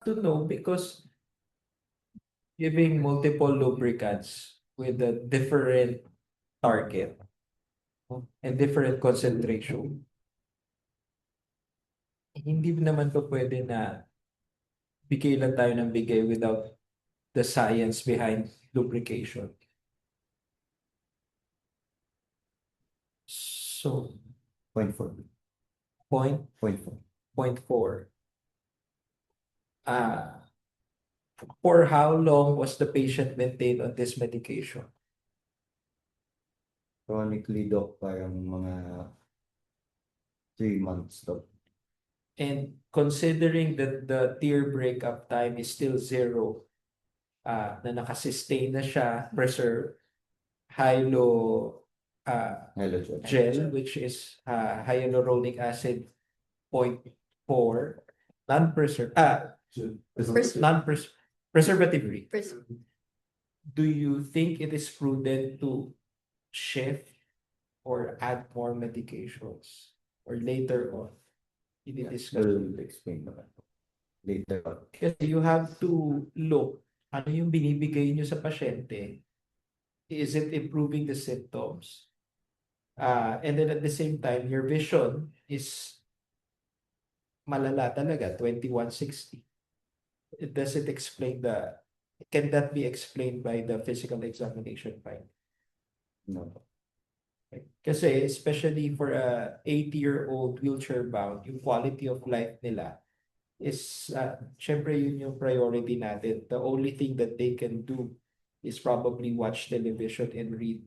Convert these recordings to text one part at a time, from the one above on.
to know because giving multiple lubricants with a different target and different concentration, hindi naman po pwede na bigay lang tayo ng bigay without the science behind lubrication. So, 0.4. point 0.4. 0.4. For how long was the patient maintained on this medication? Chronically, Doc, parang mga 3 months, Doc. And considering that the tear breakup time is still 0, na nakasustain na siya, preserve, hyalo Halogen. gel, which is hyaluronic acid 0.4, non-preservative free. Do you think it is prudent to shift or add more medications or later on? I'll explain naman later on. Kasi you have to look ano yung binibigay nyo sa pasyente. Is it improving the symptoms? And then at the same time, your vision is malala talaga, 2160. Can that be explained by the physical examination finding? No. Kasi especially for a 80-year-old wheelchair bound, yung quality of life nila is, syempre yun yung priority natin. The only thing that they can do is probably watch television and read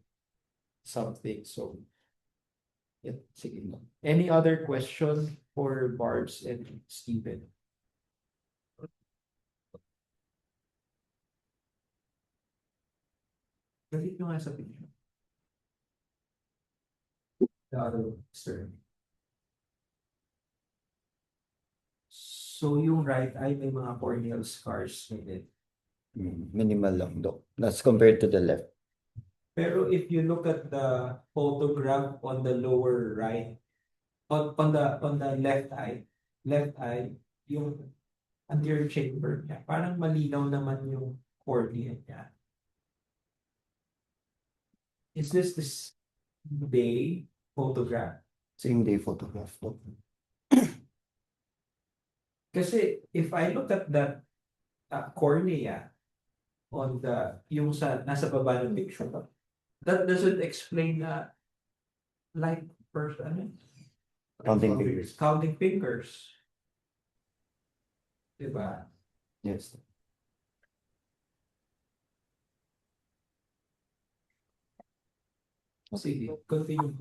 something. So, yeah, sige. Any other question for Barbs and Steven? Galit nyo nga sa picture. The other stern. So yung right eye may mga corneal scars with it. Minimal lang, Doc. That's compared to the left. Pero if you look at the photograph on the lower right, on the left eye, yung anterior chamber niya, parang malinaw naman yung cornea niya. Is this day photograph? Same day photograph, Doc. Kasi if I look at that cornea on yung nasa baba ng picture, that doesn't explain like Counting fingers. Counting fingers. Diba? Yes. Sige, continue.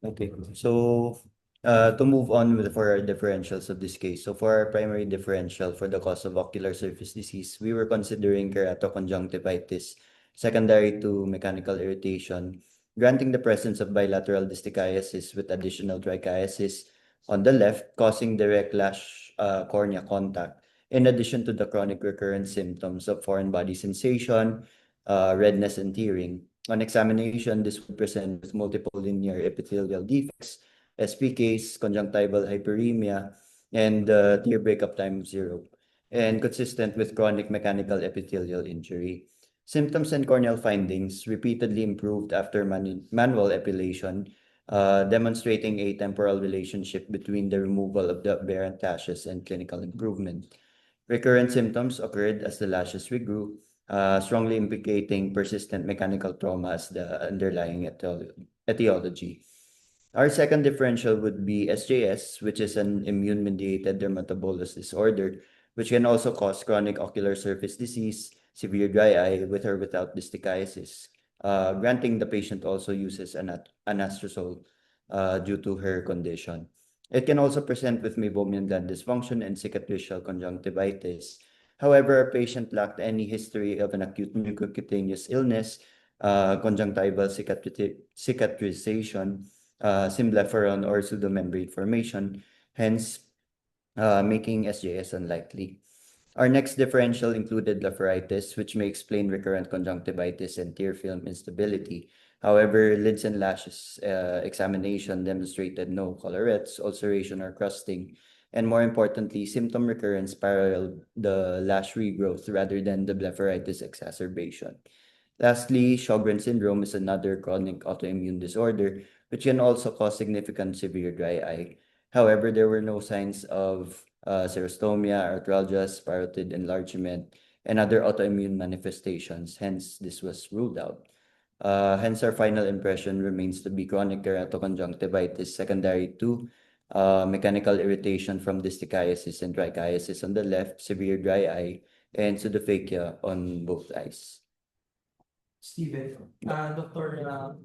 Okay. So, to move on for our differentials of this case. So, for our primary differential for the cause of ocular surface disease, we were considering keratoconjuntivitis secondary to mechanical irritation, granting the presence of bilateral distichiasis with additional trichiasis on the left, causing direct lash cornea contact, in addition to the chronic recurrent symptoms of foreign body sensation, redness, and tearing. On examination, this would present with multiple linear epithelial defects, SPKs, conjunctival hyperemia, and tear breakup time of 0, and consistent with chronic mechanical epithelial injury. Symptoms and corneal findings repeatedly improved after manual epilation, demonstrating a temporal relationship between the removal of the aberrant lashes and clinical improvement. Recurrent symptoms occurred as the lashes regrew, strongly implicating persistent mechanical trauma as the underlying etiology. Our second differential would be SJS, which is an immune-mediated dermatobolus disorder, which can also cause chronic ocular surface disease, severe dry eye with or without distichiasis, granting the patient also uses anastrozole due to her condition. It can also present with meibomian gland dysfunction and cicatricial conjunctivitis. However, our patient lacked any history of an acute mucocutaneous illness, conjunctival cicatrization, symblepharon, or pseudomembrane formation, hence making SJS unlikely. Our next differential included blepharitis, which may explain recurrent conjunctivitis and tear film instability. However, lids and lashes examination demonstrated no collarettes, ulceration, or crusting, And more importantly, symptom recurrence paralleled the lash regrowth rather than the blepharitis exacerbation. Lastly, Sjogren's syndrome is another chronic autoimmune disorder which can also cause significant severe dry eye. However, there were no signs of xerostomia, arthralgias, parotid enlargement, and other autoimmune manifestations. Hence, this was ruled out. Hence, our final impression remains to be chronic keratoconjunctivitis secondary to mechanical irritation from distichiasis and trichiasis on the left, severe dry eye, and pseudophakia on both eyes. Steven, Dr.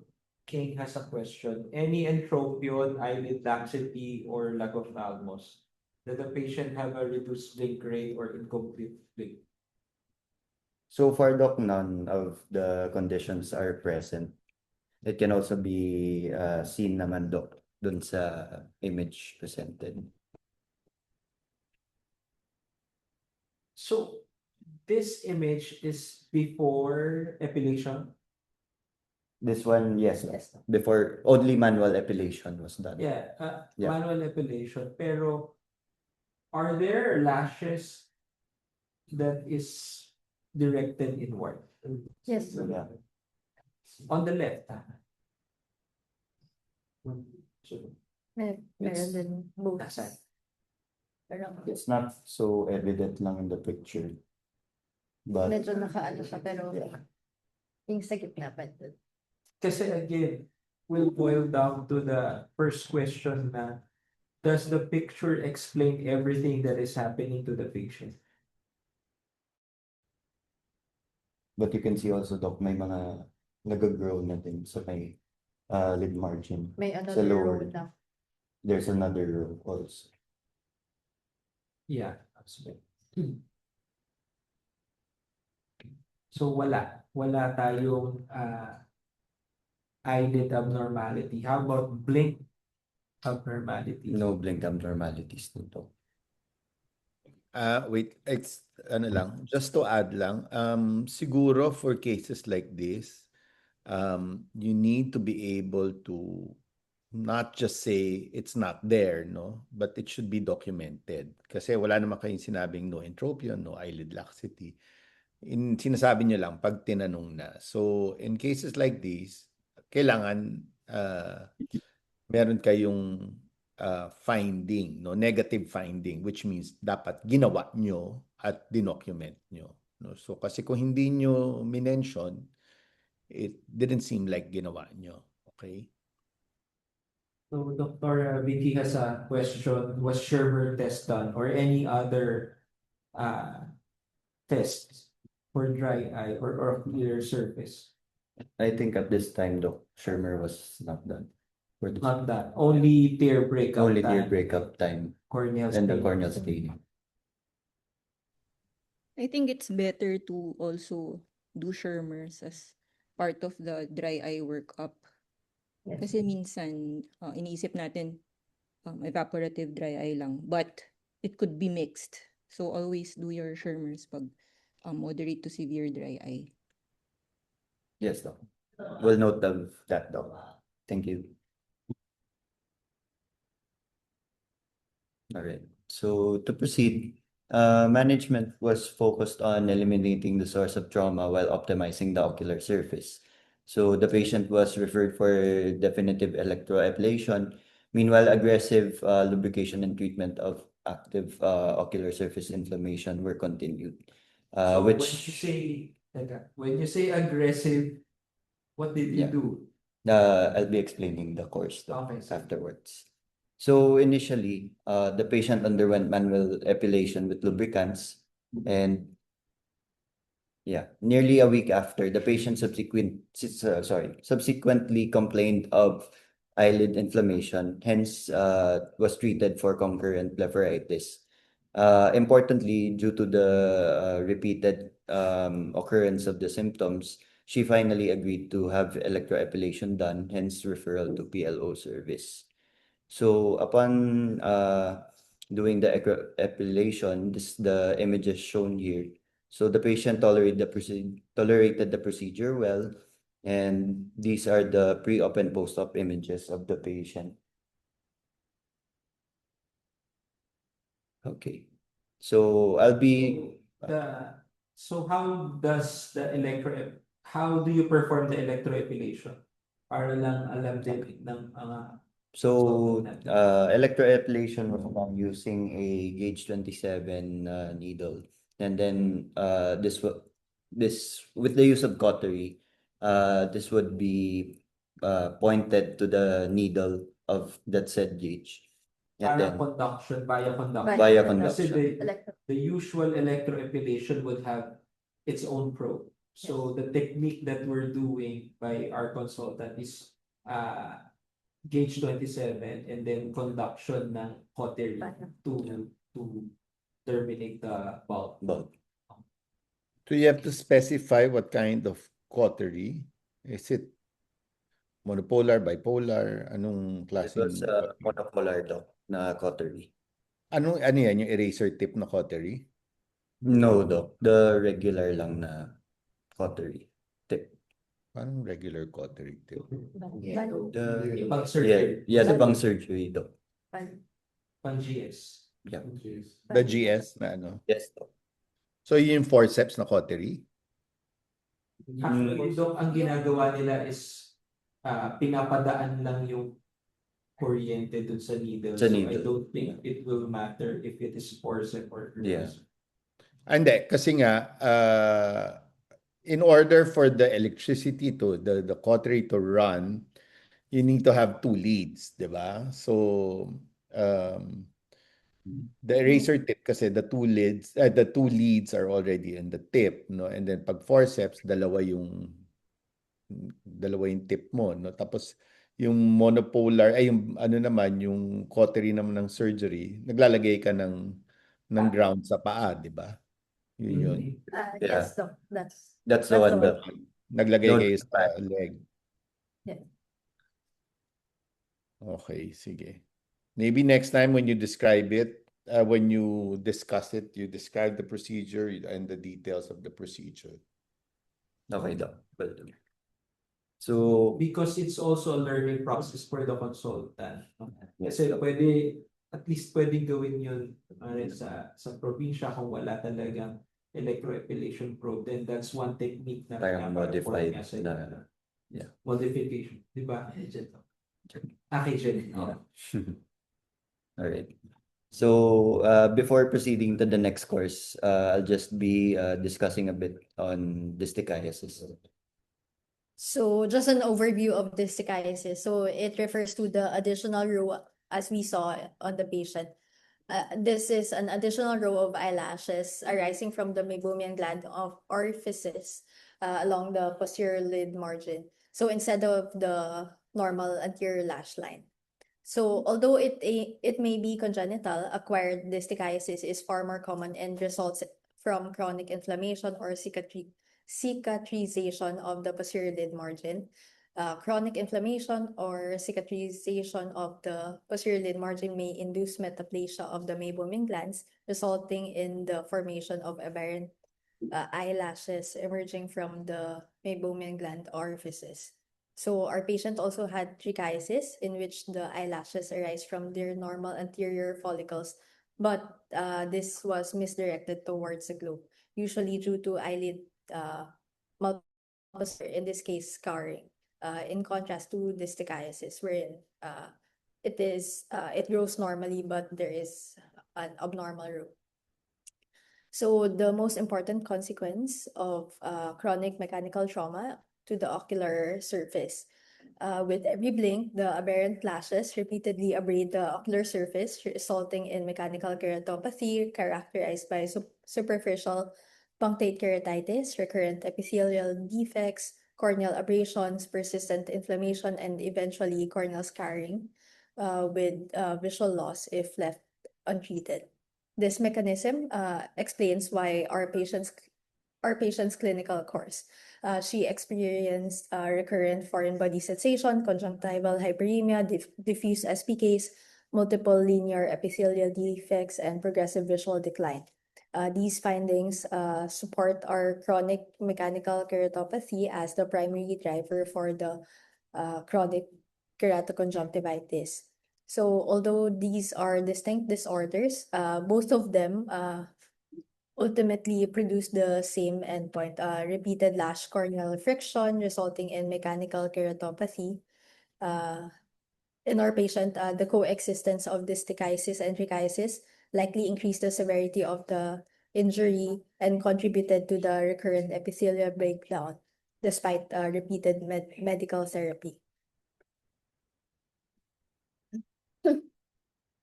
King has a question. Any entropion, eyelid laxity, or lack of almos? Did the patient have a reduced blink rate or incomplete blink? So far, Doc, none of the conditions are present. It can also be seen naman, Doc, dun sa image presented. So, this image is before epilation? This one, yes, before only manual epilation was done. Yeah, Yeah. manual epilation. Pero, are there lashes that is directed inward? Yes. Yeah. On the left. Meron din both. Nasaan? Pero It's not so evident lang in the picture. But medyo nakaano siya, pero yung sa gitna pa doon. Kasi again, we'll boil down to the first question na, does the picture explain everything that is happening to the patient? but you can see also, Doc, may mga nag-grow na din sa may lid margin. May Sa another lower. row na. There's another row also. Yeah, absolutely. So wala tayong eyelid abnormality. How about blink abnormality? No blink abnormalities dito. Wait, ano lang, just to add lang, siguro for cases like this, you need to be able to not just say it's not there, no? But it should be documented. Kasi wala naman kayong sinabing no entropion, no eyelid laxity. Sinasabi nyo lang pag tinanong na. So, in cases like this, kailangan meron kayong finding, no, negative finding, which means dapat ginawa nyo at dinocument nyo. No? So kasi kung hindi nyo minention, it didn't seem like ginawa nyo. Okay? So Dr. Vicky has a question. Was Shermer test done or any other tests for dry eye or clear surface? I think at this time, Doc, Shermer was not done. For this. Not that. Only tear breakup Only time. tear breakup time Corneal and the staining. corneal staining. I think it's better to also do Shermers as part of the dry eye workup. Yes. Kasi minsan, iniisip natin, evaporative dry eye lang. But it could be mixed. So always do your Shermers pag moderate to severe dry eye. Yes, Doc. We'll note of that, Doc. Thank you. All right. So to proceed, management was focused on eliminating the source of trauma while optimizing the ocular surface. So the patient was referred for definitive electroablation. Meanwhile, aggressive lubrication and treatment of active ocular surface inflammation were continued. So Which when you say aggressive, what did you Yeah. do? I'll be explaining the course Doc, Okay, sir. afterwards. So initially, the patient underwent manual epilation with lubricants, and nearly a week after, the patient subsequently complained of eyelid inflammation, hence was treated for concurrent blepharitis. Importantly, due to the repeated occurrence of the symptoms, she finally agreed to have electroepilation done, hence referral to PLO service. So upon doing the epilation, the images shown here. So the patient tolerated the procedure well, and these are the pre-op and post-op images of the patient. Okay. So I'll be So how does the how do you perform the electroepilation? Para lang alam din ng mga so consultant natin. electroepilation was done using a gauge 27 needle, and then this with the use of cautery, this would be pointed to the needle of that said gauge, and Para then conduction, via conduction. via Kasi conduction. the usual electroepilation would have its own probe. So the technique that we're doing by our consultant is gauge 27 and then conduction ng cautery to terminate the bulb. Bulb. So you have to specify what kind of cautery. Is it monopolar, bipolar? Anong It klaseng was cautery? monopolar daw na cautery. Ano yan? Yung eraser tip na cautery? No, Doc. The regular lang na cautery tip. Parang regular cautery tip. Yung pang Yeah, surgery. the pang surgery, Doc. Pang GS. Yeah. The GS na ano. Yes, Doc. So yung forceps na cautery? Actually, Doc, ang ginagawa nila is pinapadaan lang yung kuryente dun sa needle. Sa So I needle. don't think it will matter if it is forceps or Yeah. Hindi, kasi nga, in order for the electricity the cautery to run, you need to have two leads, di ba? So, the eraser tip kasi the two leads are already in the tip, no? And then pag forceps, dalawa yung tip mo, no? Tapos yung monopolar ay yung ano naman yung cautery naman ng surgery, naglalagay ka ng ground sa paa, di ba? Yun. Yeah. Yes, so That's the one, Doc. Naglagay No, kayo sa pa. leg. Yeah. Okay, sige. Maybe next time when you describe it, when you discuss it, you describe the procedure and the details of the procedure. Okay, Doc. Well done. So, because it's also a learning process for the consultant. No? yes, Kasi Doc. at least pwedeng gawin yun sa probinsya kung wala talagang electroepilation probe, then that's one technique na Parang pinapareform modified niya sa na. Yeah. modification, di ba? Jen. Yeah. All right. So, before proceeding to the next course, I'll just be discussing a bit on distichiasis. So just an overview of distichiasis. So it refers to the additional row as we saw on the patient. This is an additional row of eyelashes arising from the meibomian gland of orifices along the posterior lid margin. So instead of the normal anterior lash line. So although it may be congenital, acquired distichiasis is far more common and results from chronic inflammation or cicatrization of the posterior lid margin. Chronic inflammation or cicatrization of the posterior lid margin may induce metaplasia of the meibomian glands, resulting in the formation of aberrant eyelashes emerging from the meibomian gland orifices. So our patient also had trichiasis, in which the eyelashes arise from their normal anterior follicles, but this was misdirected towards the globe, usually due to eyelid malposition, in this case scarring, in contrast to distichiasis, wherein it grows normally, but there is an abnormal root. So the most important consequence of chronic mechanical trauma to the ocular surface. With every blink, the aberrant lashes repeatedly abrade the ocular surface, resulting in mechanical keratopathy characterized by superficial punctate keratitis, recurrent epithelial defects, corneal abrasions, persistent inflammation, and eventually corneal scarring, with visual loss if left untreated. This mechanism explains why our patient's clinical course. She experienced recurrent foreign body sensation, conjunctival hyperemia, diffuse SPKs, multiple linear epithelial defects, and progressive visual decline. These findings support our chronic mechanical keratopathy as the primary driver for the chronic keratoconjuntivitis. So although these are distinct disorders, both of them ultimately produce the same endpoint, repeated lash corneal friction resulting in mechanical keratopathy. In our patient, the coexistence of distichiasis and trichiasis likely increased the severity of the injury and contributed to the recurrent epithelial breakdown despite repeated medical therapy.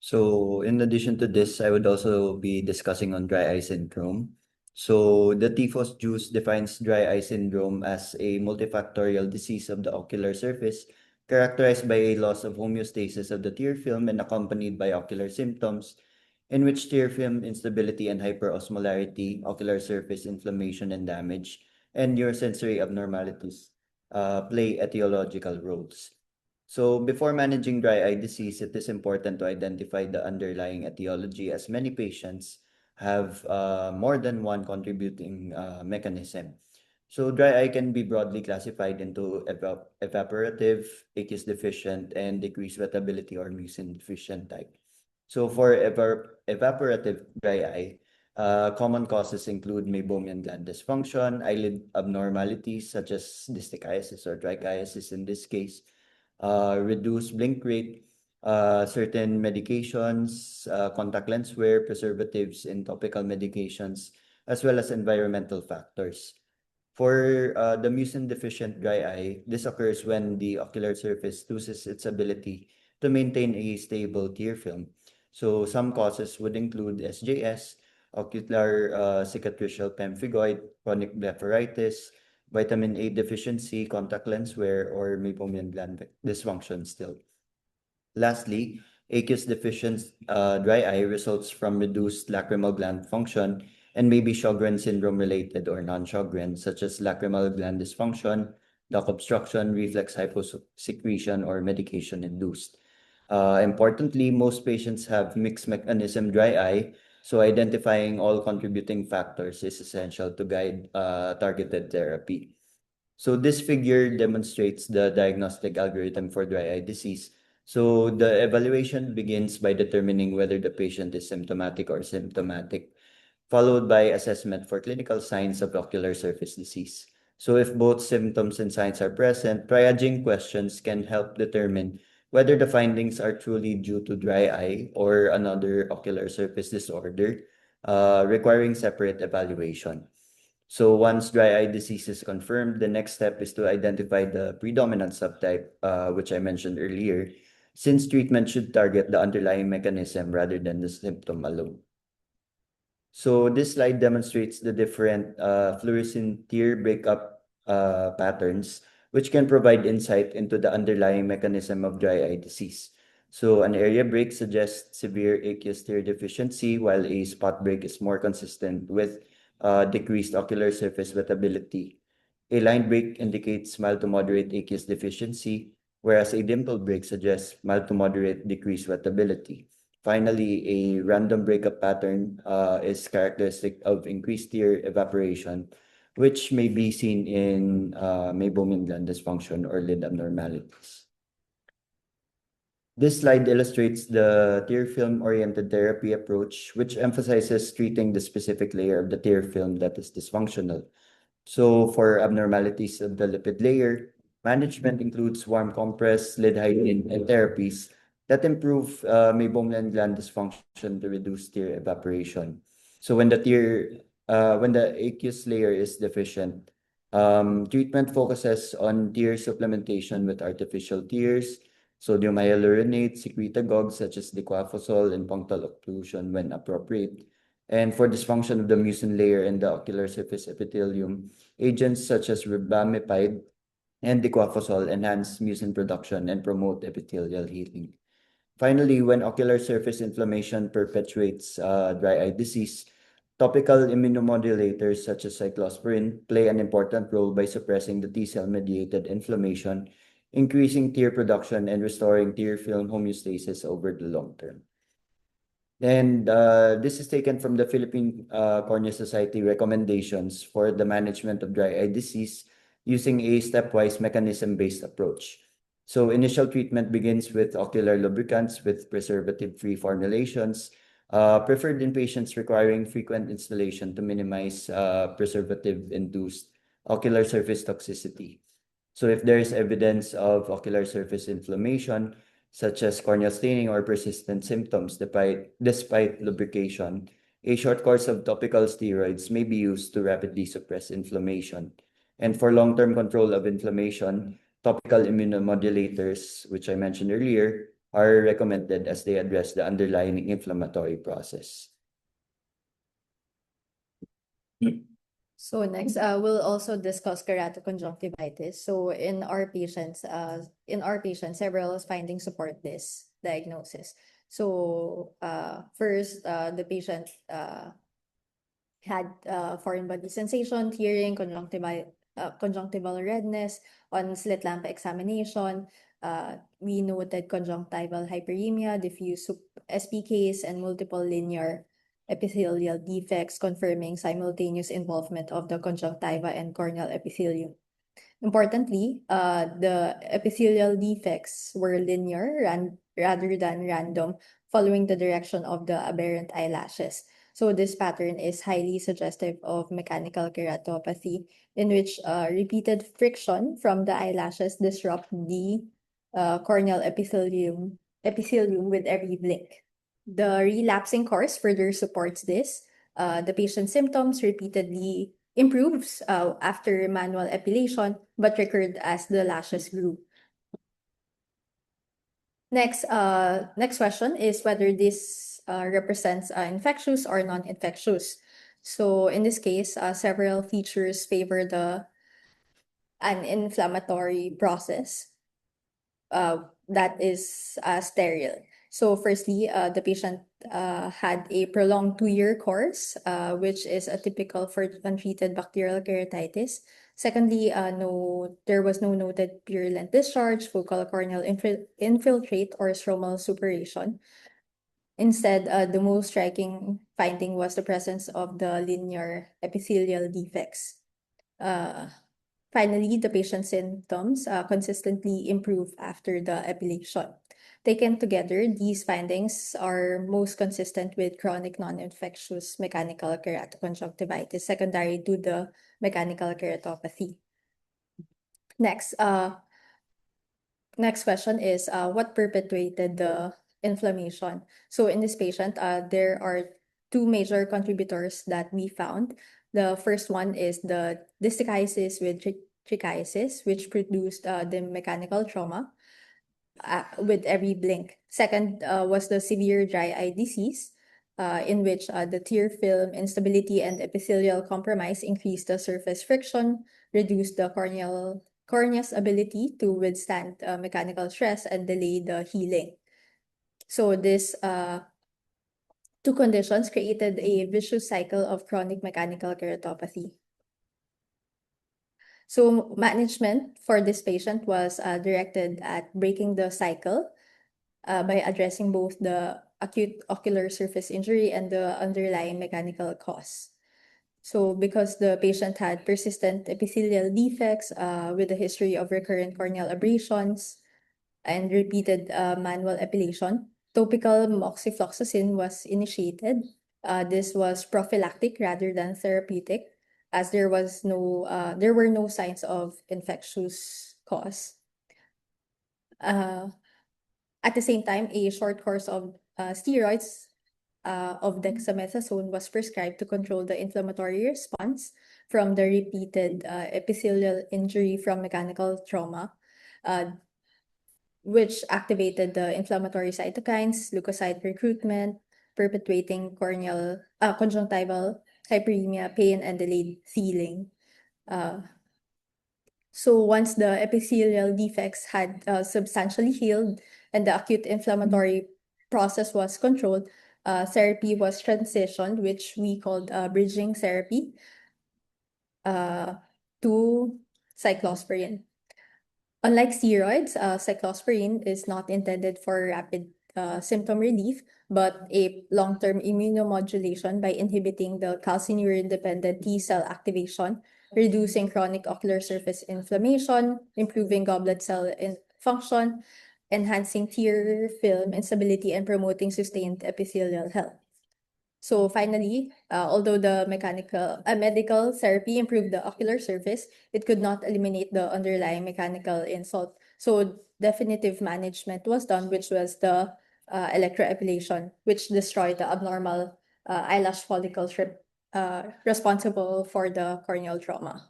So in addition to this, I would also be discussing on dry eye syndrome. So the Tifos juice defines dry eye syndrome as a multifactorial disease of the ocular surface characterized by a loss of homeostasis of the tear film and accompanied by ocular symptoms in which tear film instability and hyperosmolarity, ocular surface inflammation and damage, and neurosensory abnormalities play etiological roles. So before managing dry eye disease, it is important to identify the underlying etiology as many patients have more than one contributing mechanism. So dry eye can be broadly classified into evaporative, aqueous deficient, and decreased wettability or mucin deficient type. So for evaporative dry eye, common causes include meibomian gland dysfunction, eyelid abnormalities such as distichiasis or trichiasis in this case, reduced blink rate, certain medications, contact lens wear, preservatives, and topical medications, as well as environmental factors. For the mucin deficient dry eye, this occurs when the ocular surface loses its ability to maintain a stable tear film. So some causes would include SJS, ocular cicatricial pemphigoid, chronic blepharitis, vitamin A deficiency, contact lens wear, or meibomian gland dysfunction still. Lastly, aqueous deficient dry eye results from reduced lacrimal gland function and may be Sjogren syndrome related or non-Sjogren, such as lacrimal gland dysfunction, duct obstruction, reflex hyposecretion, or medication induced. Importantly, most patients have mixed mechanism dry eye, so identifying all contributing factors is essential to guide targeted therapy. So this figure demonstrates the diagnostic algorithm for dry eye disease. So the evaluation begins by determining whether the patient is symptomatic or symptomatic, followed by assessment for clinical signs of ocular surface disease. So if both symptoms and signs are present, triaging questions can help determine whether the findings are truly due to dry eye or another ocular surface disorder, requiring separate evaluation. So once dry eye disease is confirmed, the next step is to identify the predominant subtype, which I mentioned earlier, since treatment should target the underlying mechanism rather than the symptom alone. So this slide demonstrates the different fluorescent tear breakup patterns, which can provide insight into the underlying mechanism of dry eye disease. So an area break suggests severe aqueous tear deficiency, while a spot break is more consistent with decreased ocular surface wettability. A line break indicates mild to moderate aqueous deficiency, whereas a dimple break suggests mild to moderate decreased wettability. Finally, a random breakup pattern is characteristic of increased tear evaporation, which may be seen in meibomian gland dysfunction or lid abnormalities. This slide illustrates the tear film-oriented therapy approach, which emphasizes treating the specific layer of the tear film that is dysfunctional. So for abnormalities of the lipid layer, management includes warm compress, lid hygiene, and therapies that improve meibomian gland dysfunction to reduce tear evaporation. So when the aqueous layer is deficient, treatment focuses on tear supplementation with artificial tears, sodium hyaluronate, secretagogues such as diquafosol, and punctal occlusion when appropriate. And for dysfunction of the mucin layer and the ocular surface epithelium, agents such as ribamipide and diquafosol enhance mucin production and promote epithelial healing. Finally, when ocular surface inflammation perpetuates dry eye disease, topical immunomodulators such as cyclosporin play an important role by suppressing the T-cell mediated inflammation, increasing tear production, and restoring tear film homeostasis over the long term. And this is taken from the Philippine Cornea Society recommendations for the management of dry eye disease using a stepwise mechanism-based approach. So initial treatment begins with ocular lubricants with preservative-free formulations, preferred in patients requiring frequent installation to minimize preservative-induced ocular surface toxicity. So if there is evidence of ocular surface inflammation, such as corneal staining or persistent symptoms despite lubrication, a short course of topical steroids may be used to rapidly suppress inflammation. And for long-term control of inflammation, topical immunomodulators, which I mentioned earlier, are recommended as they address the underlying inflammatory process. So next, we'll also discuss keratoconjunctivitis. So in our patients, several findings support this diagnosis. So first, the patient had foreign body sensation, tearing, conjunctival redness on slit lamp examination. We noted conjunctival hyperemia, diffuse SPKs, and multiple linear epithelial defects, confirming simultaneous involvement of the conjunctiva and corneal epithelium. Importantly, the epithelial defects were linear rather than random, following the direction of the aberrant eyelashes. So this pattern is highly suggestive of mechanical keratopathy, in which repeated friction from the eyelashes disrupt the corneal epithelium with every blink. The relapsing course further supports this. The patient's symptoms repeatedly improves after manual epilation, but recurred as the lashes grew. Next question is whether this represents infectious or non-infectious. So in this case, several features favor an inflammatory process that is sterile. So firstly, the patient had a prolonged 2-year course, which is atypical for untreated bacterial keratitis. Secondly, there was no noted purulent discharge, focal corneal infiltrate, or stromal suppuration. Instead, the most striking finding was the presence of the linear epithelial defects. Finally, the patient's symptoms consistently improve after the epilation. Taken together, these findings are most consistent with chronic non-infectious mechanical keratoconjunctivitis secondary to the mechanical keratopathy. Next question is what perpetuated the inflammation? So in this patient, there are 2 major contributors that we found. The first one is the distichiasis with trichiasis, which produced the mechanical trauma with every blink. Second was the severe dry eye disease, in which the tear film instability and epithelial compromise increased the surface friction, reduced the cornea's ability to withstand mechanical stress, and delay the healing. So this 2 conditions created a vicious cycle of chronic mechanical keratopathy. So management for this patient was directed at breaking the cycle by addressing both the acute ocular surface injury and the underlying mechanical cause. So because the patient had persistent epithelial defects with a history of recurrent corneal abrasions and repeated manual epilation, topical moxifloxacin was initiated. This was prophylactic rather than therapeutic, as there were no signs of infectious cause. At the same time, a short course of steroids of dexamethasone was prescribed to control the inflammatory response from the repeated epithelial injury from mechanical trauma, which activated the inflammatory cytokines, leukocyte recruitment, perpetuating conjunctival hyperemia, pain, and delayed healing. So once the epithelial defects had substantially healed and the acute inflammatory process was controlled, therapy was transitioned, which we called bridging therapy, to cyclosporine. Unlike steroids, cyclosporine is not intended for rapid symptom relief, but a long-term immunomodulation by inhibiting the calcineurin-dependent T cell activation, reducing chronic ocular surface inflammation, improving goblet cell function, enhancing tear film instability, and promoting sustained epithelial health. So finally, although the medical therapy improved the ocular surface, it could not eliminate the underlying mechanical insult. So definitive management was done, which was the electroepilation, which destroyed the abnormal eyelash follicle strip responsible for the corneal trauma.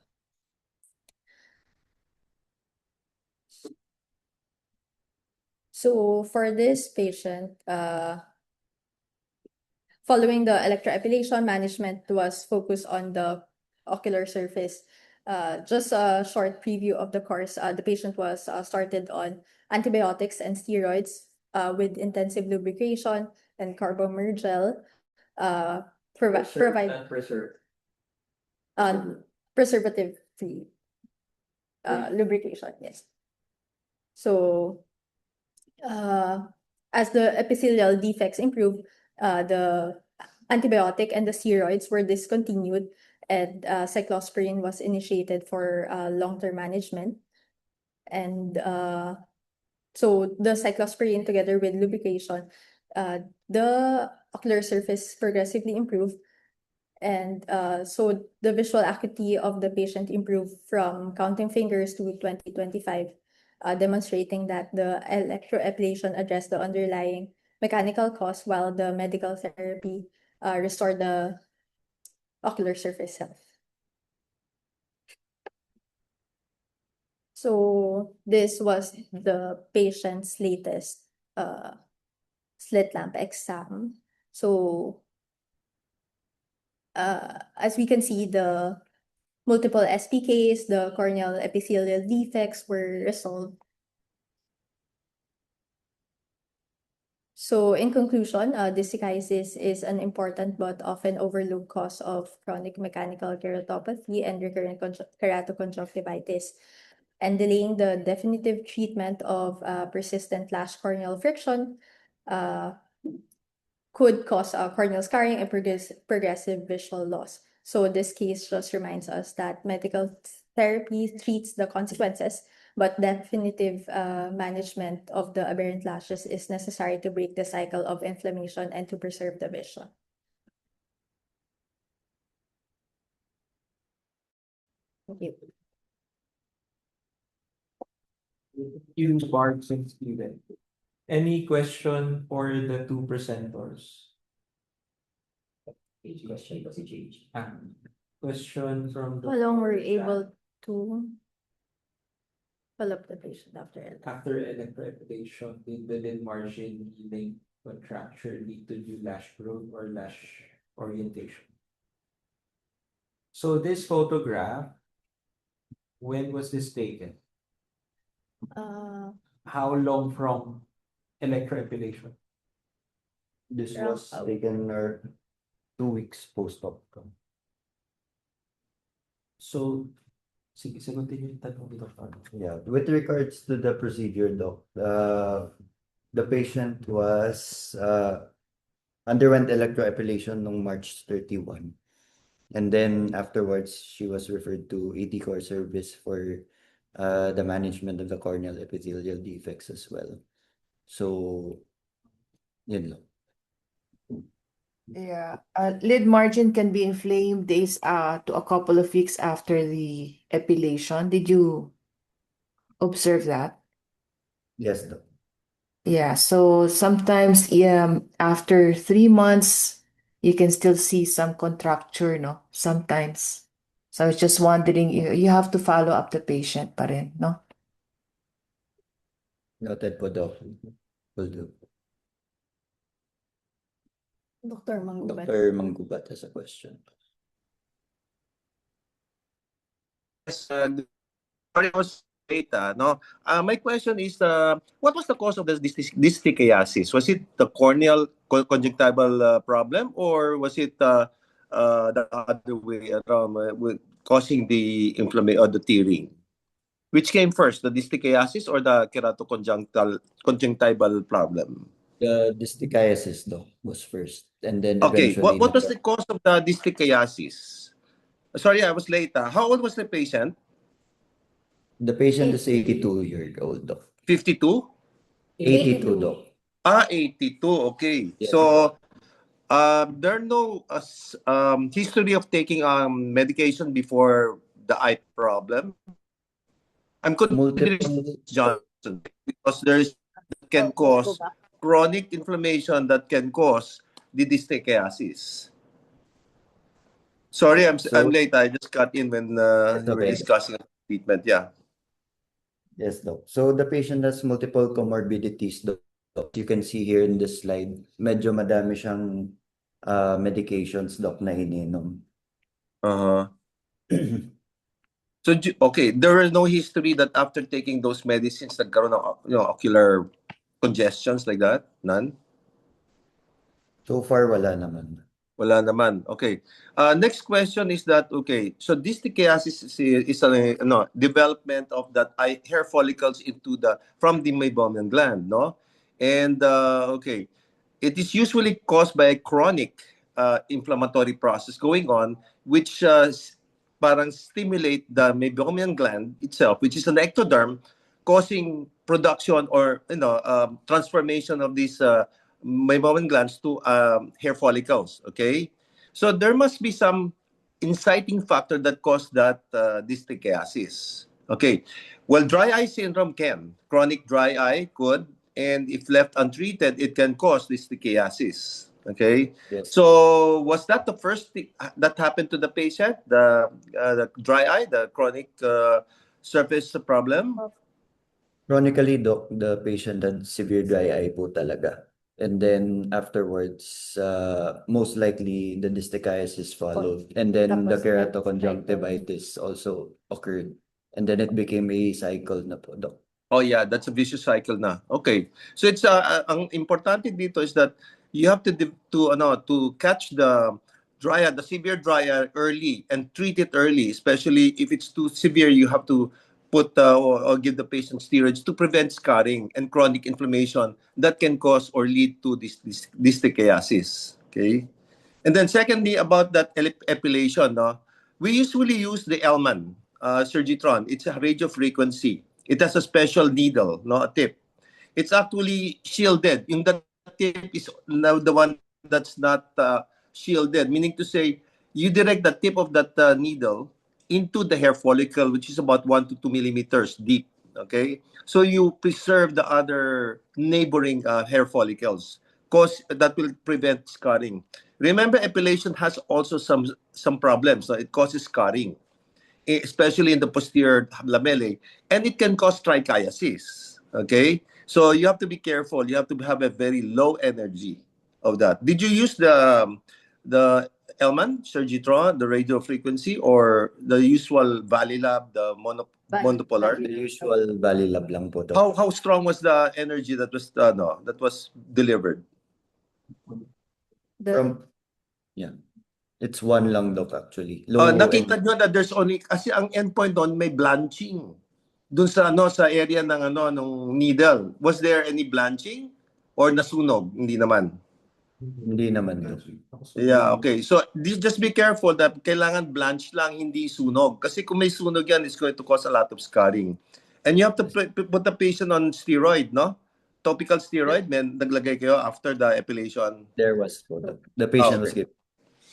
So for this patient, following the electroepilation, management was focused on the ocular surface. Just a short preview of the course. The patient was started on antibiotics and steroids with intensive lubrication and carbomergel. Provide preservative-free lubrication. Yes. So as the epithelial defects improved, the antibiotic and the steroids were discontinued, and cyclosporine was initiated for long-term management. And so the cyclosporine together with lubrication, the ocular surface progressively improved. And so the visual acuity of the patient improved from counting fingers to 20/25, demonstrating that the electroablation addressed the underlying mechanical cause while the medical therapy restored the ocular surface health. So this was the patient's latest slit lamp exam. So as we can see, the multiple SPKs, the corneal epithelial defects were resolved. So in conclusion, distichiasis is an important but often overlooked cause of chronic mechanical keratopathy and recurrent keratoconjunctivitis. And delaying the definitive treatment of persistent lash corneal friction could cause corneal scarring and progressive visual loss. So this case just reminds us that medical therapy treats the consequences, but definitive management of the aberrant lashes is necessary to break the cycle of inflammation and to preserve the vision. Thank you. You, Bart and Steven. Any question for the two presenters? Question from How long were you able to follow up the patient after electroablation? Did the lid margin healing contracture lead to new lash growth or lash orientation? So this photograph, when was this taken? How long from electroablation? This was taken 2 weeks post-op. So, sige, sagutin yung tanong dito. Yeah, with regards to the procedure, doc, the patient was underwent electroablation on March 31. And then afterwards, she was referred to ET core service for the management of the corneal epithelial defects as well. So, yun lang. Yeah, lid margin can be inflamed days to a couple of weeks after the epilation. Did you observe that? Yes, doc. Yeah, so sometimes after 3 months, you can still see some contracture, no? Sometimes. So I was just wondering, you have to follow up the patient pa rin, no? Noted po, doc. Will do. Dr. Manggubat. Dr. Manggubat has a question. Yes, sorry, I was late, no? My question is, what was the cause of the distichiasis? Was it the corneal conjunctival problem, or was it the other way around, causing the inflammation or the tearing? Which came first, the distichiasis or the keratoconjunctival problem? The distichiasis, doc, was first. And then Okay, eventually... what was the cause of the distichiasis? Sorry, I was late. How old was the patient? The patient is 82-year-old, doc. 52? 82, Doc. 82. Okay. Yes. So, there are no history of taking medication before the eye problem. I'm considering Multiple. Johnson because there's that can cause chronic inflammation that can cause the distichiasis. Sorry, I'm So, late. I just got in when it's you were okay. discussing treatment. Yeah. Yes, Doc. So the patient has multiple comorbidities, Doc. You can see here in this slide, medyo madami siyang medications, Doc, na ininom. Uh-huh. So, okay, there was no history that after taking those medicines, nagkaroon ng ocular congestions like that? None? So far, wala naman. Wala naman. Okay. Next question is that, okay, so distichiasis is a development of that hair follicles from the meibomian gland, no? And, okay, it is usually caused by a chronic inflammatory process going on, which parang stimulate the meibomian gland itself, which is an ectoderm, causing production or transformation of these meibomian glands to hair follicles. Okay, so there must be some inciting factor that caused that distichiasis. Okay, well, dry eye syndrome chronic dry eye could, and if left untreated, it can cause distichiasis. Okay, Yes. so was that the first thing that happened to the patient, the dry eye, the chronic surface problem? Chronically, Doc, the patient had severe dry eye po talaga. And then afterwards, most likely the distichiasis followed. And then the Tapos keratoconjunctivitis also occurred. And then it became a cycle na po, Doc. Oh yeah, that's a vicious cycle na. Okay. So it's ang importante dito is that you have to catch the severe dry eye early and treat it early, especially if it's too severe. You have to put or give the patient steroids to prevent scarring and chronic inflammation that can cause or lead to this distichiasis. Okay. And then secondly, about that epilation, no, we usually use the Elman Surgitron. It's a radio frequency. It has a special needle, no, a tip. It's actually shielded. Yung the tip is now the one that's not shielded, meaning to say you direct the tip of that needle into the hair follicle, which is about 1 to 2 millimeters deep. Okay, so you preserve the other neighboring hair follicles, cause that will prevent scarring. Remember, epilation has also some problems. So it causes scarring, especially in the posterior lamellae, and it can cause trichiasis. Okay, so you have to be careful. You have to have a very low energy of that. Did you use the Elman Surgitron, the radio frequency, or the usual Valilab, the monopolar? The usual Valilab lang po, Doc. How strong was the energy that was delivered? Yeah. It's one lang, Doc, actually. Low Nakita nyo na there's only, kasi ang endpoint doon may blanching. Doon sa area ng needle. Was there any blanching or nasunog? Hindi naman. Hindi naman, Doc. Yeah, okay. So just be careful that kailangan blanch lang, hindi sunog. Kasi kung may sunog yan, it's going to cause a lot of scarring. And you have to put the patient on steroid, no? Topical steroid, naglagay kayo after the epilation. There was po, Doc. The patient was given.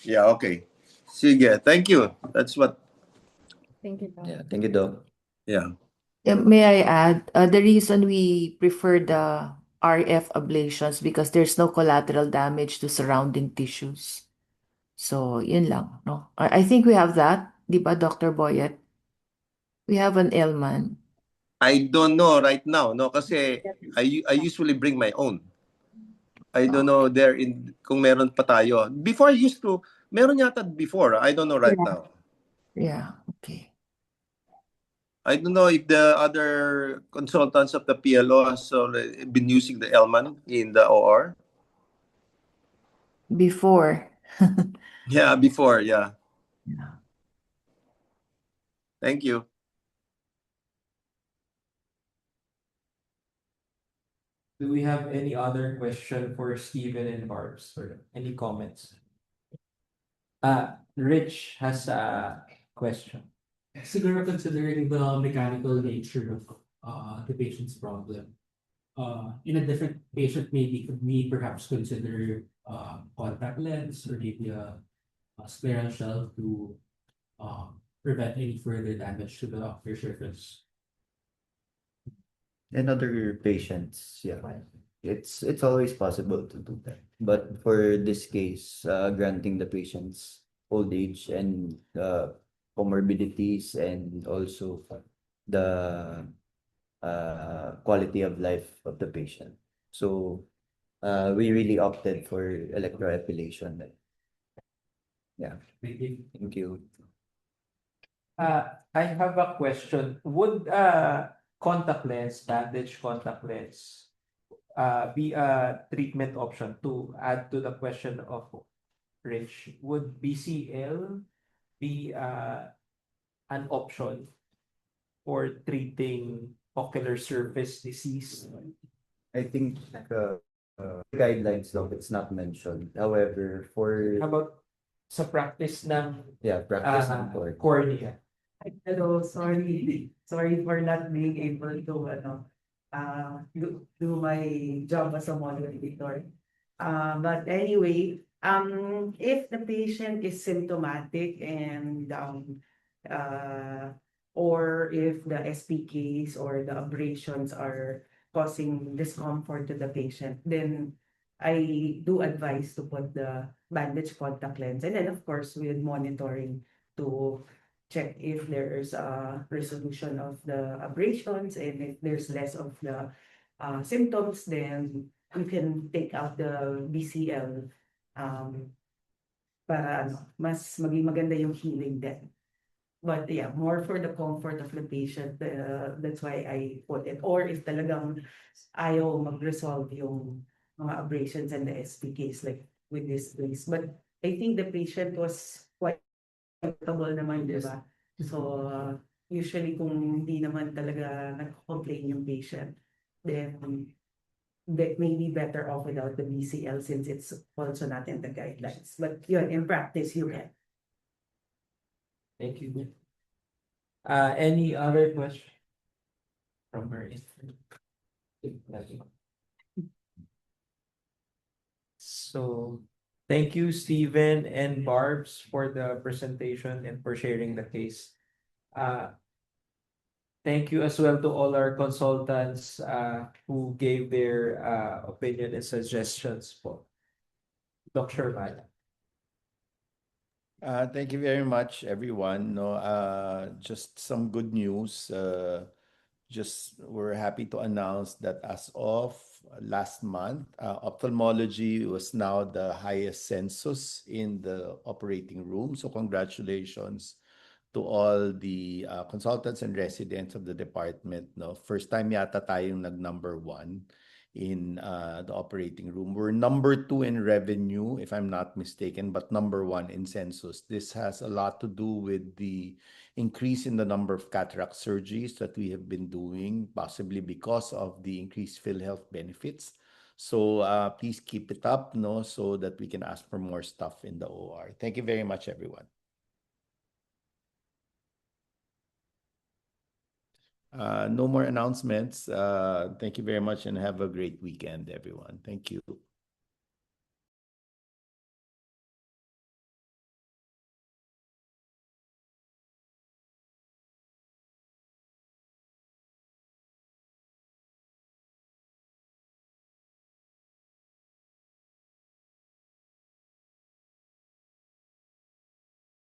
Yeah, okay. Sige, thank you. That's what. Thank you, Doc. Yeah, thank you, Doc. Yeah. May I add, the reason we prefer the RF ablations because there's no collateral damage to surrounding tissues. So, yun lang, no? I think we have that, di ba, Dr. Boyet? We have an Elman. I don't know right now, no, kasi I usually bring my own. I don't know kung meron pa tayo. Before I used to, meron yata before. I don't know right now. Yeah, okay. I don't know if the other consultants of the PLO has been using the Elman in the OR. Before. Yeah, before, yeah. Yeah. Thank you. Do we have any other question for Steven and Barbs or any comments? Rich has a question. Siguro considering the mechanical nature of the patient's problem. In a different patient, maybe could we perhaps consider contact lens or maybe a scleral shelf to prevent any further damage to the ocular surface. And other patients, yeah, it's always possible to do that. But for this case, granting the patient's old age and comorbidities and also the quality of life of the patient. So we really opted for electroepilation. Yeah, Thank you. thank you. I have a question. Would contact lens, bandage contact lens, be a treatment option to add to the question of Rich? Would BCL be an option for treating ocular surface disease? I think guidelines though, it's not mentioned. However, for How about sa practice ng practice ng cornea? Hello, sorry. Sorry for not being able to do my job as a moderator. But anyway, if the patient is symptomatic and or if the SPKs or the abrasions are causing discomfort to the patient, then I do advise to put the bandage contact lens. And then of course with monitoring to check if there's a resolution of the abrasions, and if there's less of the symptoms, then you can take out the BCL para mas maging maganda yung healing din. But yeah, more for the comfort of the patient, that's why I put it. Or if talagang ayaw mag-resolve yung mga abrasions and the SPKs like with this case. But I think the patient was quite comfortable naman, di ba? So, usually kung hindi naman talaga nag-complain yung patient, then that may be better off without the BCL since it's also not in the guidelines. But yun, in practice, you can. Thank you. Any other question from Marie? So, thank you, Stephen and Barbs, for the presentation and for sharing the case. Thank you as well to all our consultants who gave their opinion and suggestions po. Dr. Mala. Thank you very much, everyone. No, just some good news. Just we're happy to announce that as of last month, ophthalmology was now the highest census in the operating room. So congratulations to all the consultants and residents of the department. No, first time yata tayong nag-number 1 in the operating room. We're number 2 in revenue, if I'm not mistaken, but number 1 in census. This has a lot to do with the increase in the number of cataract surgeries that we have been doing, possibly because of the increased PhilHealth benefits. So please keep it up, no, so that we can ask for more stuff in the OR. Thank you very much, everyone. No more announcements. Thank you very much and have a great weekend, everyone. Thank you.